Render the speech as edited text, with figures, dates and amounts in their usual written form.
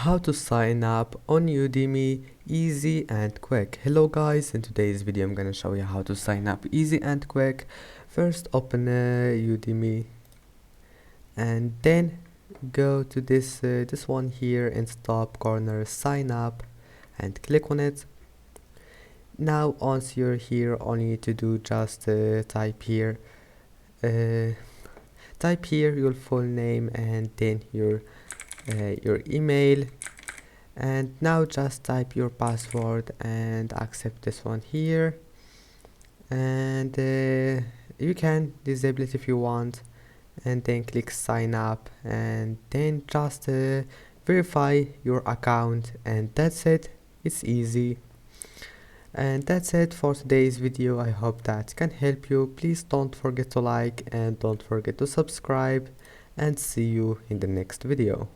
How to sign up on Udemy easy and quick. Hello guys, in today's video I'm gonna show you how to sign up easy and quick. First open Udemy and then go to this one here in the top corner, sign up, and click on it. Now once you're here, all you need to do just type here your full name and then your email, and now just type your password and accept this one here, and you can disable it if you want, and then click sign up and then just verify your account, and that's it. It's easy. And that's it for today's video. I hope that can help you. Please don't forget to like and don't forget to subscribe, and see you in the next video.